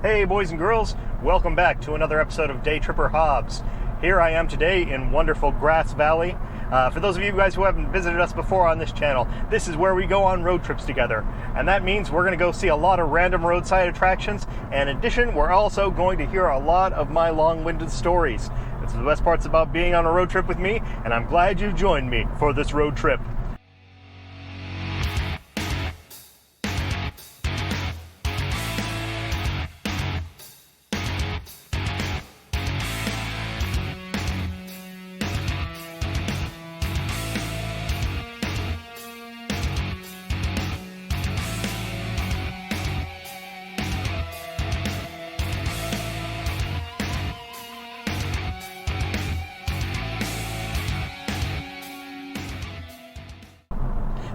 Hey boys and girls, welcome back to another episode of Day Tripper Hobbs. Here I am today in wonderful Grass Valley. For those of you guys who haven't visited us before on this channel, this is where we go on road trips together. And that means we're going to go see a lot of random roadside attractions. And in addition, we're also going to hear a lot of my long-winded stories. It's the best parts about being on a road trip with me, and I'm glad you joined me for this road trip.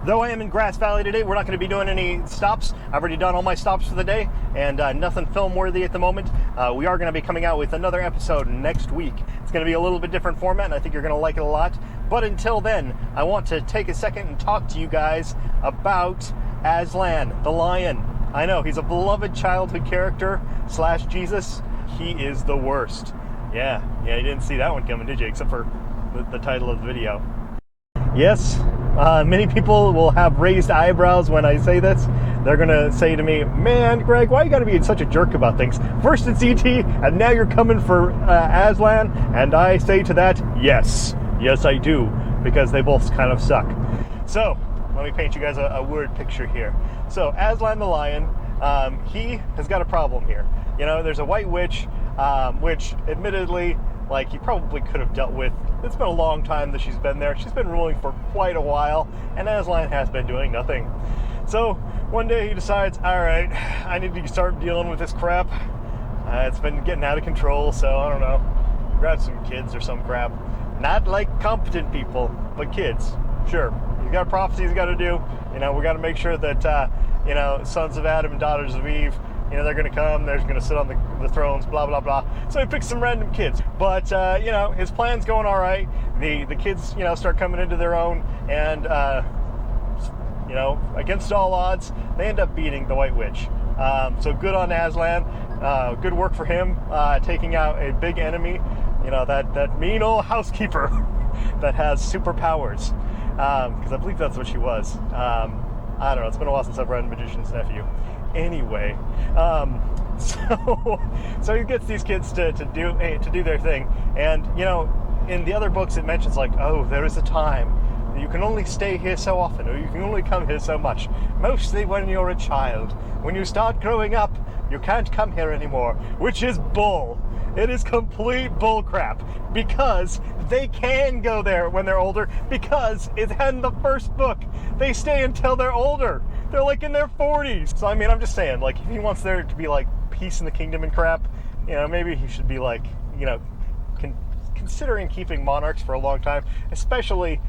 Though I am in Grass Valley today, we're not going to be doing any stops. I've already done all my stops for the day, and nothing film-worthy at the moment. We are going to be coming out with another episode next week. It's going to be a little bit different format, and I think you're going to like it a lot. But until then, I want to take a second and talk to you guys about Aslan, the lion. I know, he's a beloved childhood character / Jesus. He is the worst. Yeah, you didn't see that one coming, did you? Except for the title of the video. Yes, many people will have raised eyebrows when I say this. They're going to say to me, man, Greg, why you got to be such a jerk about things? First it's E.T., and now you're coming for Aslan, and I say to that, yes, I do, because they both kind of suck. So, let me paint you guys a word picture here. So, Aslan the lion, he has got a problem here. You know, there's a white witch, which admittedly, he probably could have dealt with. It's been a long time that she's been there. She's been ruling for quite a while, and Aslan has been doing nothing. So one day he decides, all right, I need to start dealing with this crap. It's been getting out of control, so I don't know, grab some kids or some crap. Not like competent people, but kids. Sure, he's got a prophecy he's got to do. We got to make sure that, sons of Adam and daughters of Eve, they're going to come, they're going to sit on the thrones, blah, blah, blah. So he picks some random kids. But, his plan's going all right. The kids, start coming into their own. And, against all odds, they end up beating the White Witch. So good on Aslan. Good work for him, taking out a big enemy. That mean old housekeeper that has superpowers. Because I believe that's what she was. I don't know. It's been a while since I've read Magician's Nephew. Anyway, so he gets these kids to do their thing, and in the other books it mentions there is a time you can only stay here so often, or you can only come here so much. Mostly when you're a child. When you start growing up, you can't come here anymore, which is bull. It is complete bull crap, because they can go there when they're older, because it's in the first book. They stay until they're older. They're in their 40s. So I'm just saying, if he wants there to be peace in the kingdom and crap, maybe he should be considering keeping monarchs for a long time, especially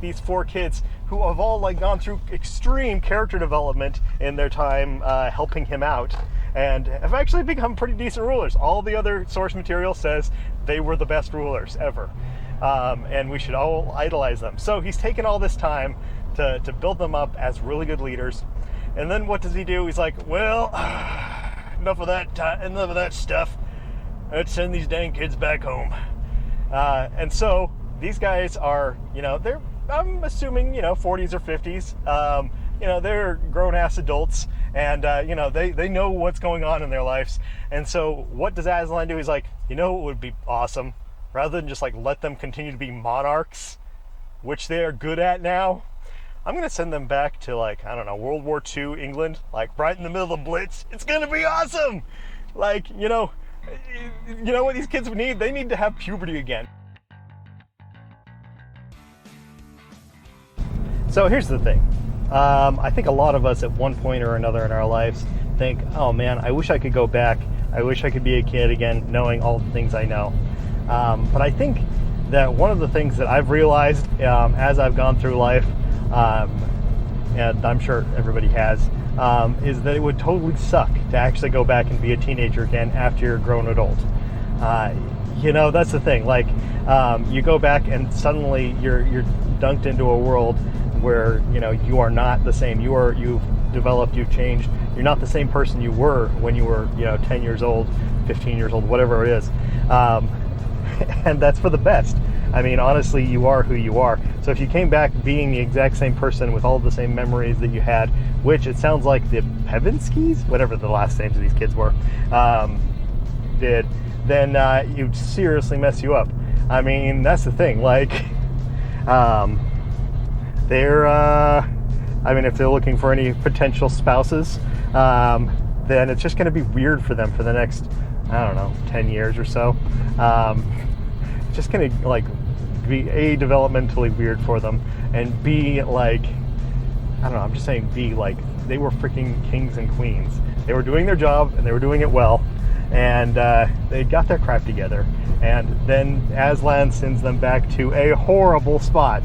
these 4 kids who have all gone through extreme character development in their time helping him out, and have actually become pretty decent rulers. All the other source material says they were the best rulers ever, and we should all idolize them. So he's taken all this time to build them up as really good leaders, and then what does he do? He's well, enough of that stuff. Let's send these dang kids back home. And so these guys are, I'm assuming, 40s or 50s. They're grown-ass adults, and, they know what's going on in their lives. And so what does Aslan do? He's what would be awesome? Rather than just, let them continue to be monarchs, which they are good at now, I'm going to send them back to, World War II England, right in the middle of the Blitz. It's going to be awesome! You know what these kids would need? They need to have puberty again. So here's the thing. I think a lot of us at one point or another in our lives think, oh man, I wish I could go back. I wish I could be a kid again, knowing all the things I know. But I think that one of the things that I've realized as I've gone through life, and I'm sure everybody has, is that it would totally suck to actually go back and be a teenager again after you're a grown adult. That's the thing. You go back and suddenly you're dunked into a world where you are not the same. You've developed, you've changed, You're not the same person you were when you were, 10 years old, 15 years old, whatever it is. And that's for the best. I mean, honestly, you are who you are. So if you came back being the exact same person with all of the same memories that you had, which it sounds like the Pevinskis, whatever the last names of these kids were, did, then you'd seriously mess you up. I mean, that's the thing. Like, if they're looking for any potential spouses, then it's just going to be weird for them for the next, 10 years or so. Just going to, like, be A, developmentally weird for them, and B, like, I'm just saying B, like, they were freaking kings and queens. They were doing their job, and they were doing it well, and they got their crap together, and then Aslan sends them back to a horrible spot.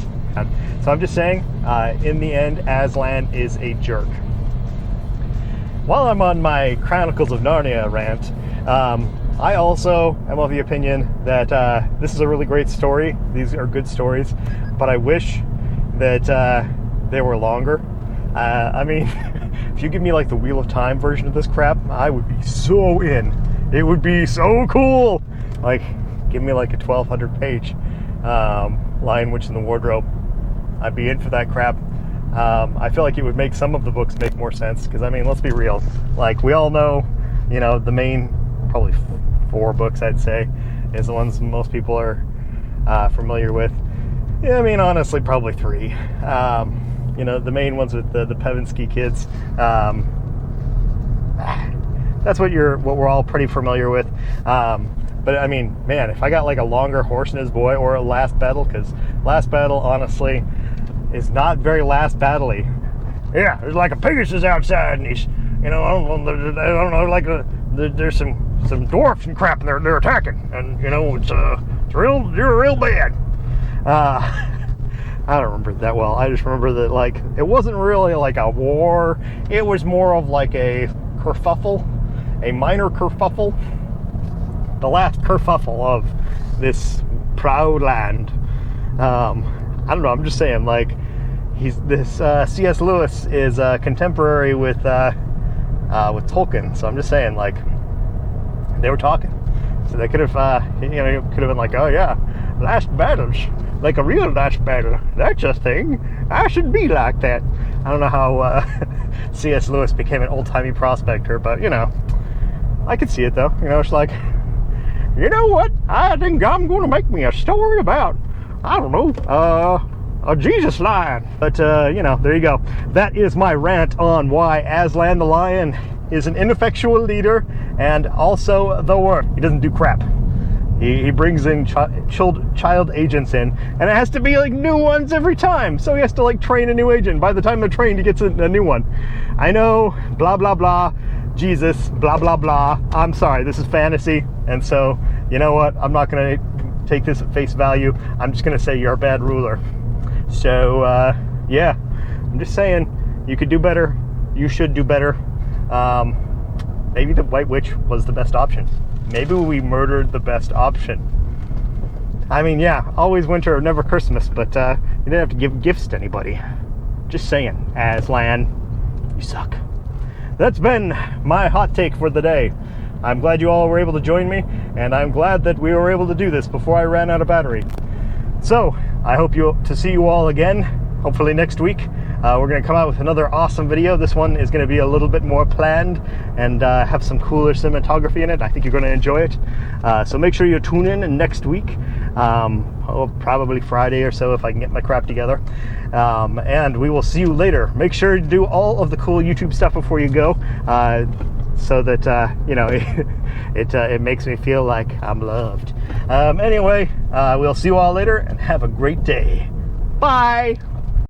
So I'm just saying, in the end, Aslan is a jerk. While I'm on my Chronicles of Narnia rant, I also am of the opinion that this is a really great story. These are good stories, but I wish that they were longer. If you give me like the Wheel of Time version of this crap, I would be so in. It would be so cool. Like, give me like a 1,200 page Lion, Witch, and the Wardrobe. I'd be in for that crap. I feel like it would make some of the books make more sense, because let's be real. Like, we all know, the main probably 4 books, I'd say, is the ones most people are familiar with. Yeah, honestly, probably 3. The main ones with the Pevinsky kids. That's what we're all pretty familiar with. But man, if I got like a longer Horse and His Boy or a Last Battle, because Last Battle, honestly, is not very last battle-y. Yeah, there's like a Pegasus outside, and he's, I don't know, like there's some dwarfs and crap, and they're attacking, and it's real bad. I don't remember it that well. I just remember that, like, it wasn't really like a war. It was more of like a kerfuffle, a minor kerfuffle. The last kerfuffle of this proud land. I don't know. I'm just saying, like, C.S. Lewis is contemporary with Tolkien. So I'm just saying, like, they were talking. So they could have, could have been like, oh yeah, last battles. Like a real last battle. That's a thing. I should be like that. I don't know how C.S. Lewis became an old-timey prospector, but, I could see it, though. It's like, you know what? I think I'm going to make me a story about, I don't know, a Jesus lion. But, there you go. That is my rant on why Aslan the Lion is an ineffectual leader and also the worst. He doesn't do crap. He brings in child agents in, and it has to be like new ones every time. So he has to like train a new agent. By the time they're trained, he gets a new one. I know, blah, blah, blah, Jesus, blah, blah, blah. I'm sorry, this is fantasy. And so, you know what? I'm not going to take this at face value. I'm just going to say you're a bad ruler. So, yeah, I'm just saying you could do better. You should do better. Maybe the White Witch was the best option. Maybe we murdered the best option. Yeah, always winter, never Christmas, but you didn't have to give gifts to anybody. Just saying, Aslan, you suck. That's been my hot take for the day. I'm glad you all were able to join me, and I'm glad that we were able to do this before I ran out of battery. So, I hope to see you all again, hopefully next week. We're going to come out with another awesome video. This one is going to be a little bit more planned and have some cooler cinematography in it. I think you're going to enjoy it. So make sure you tune in next week. Probably Friday or so if I can get my crap together. And we will see you later. Make sure to do all of the cool YouTube stuff before you go. So that, it makes me feel like I'm loved. Anyway, we'll see you all later and have a great day. Bye!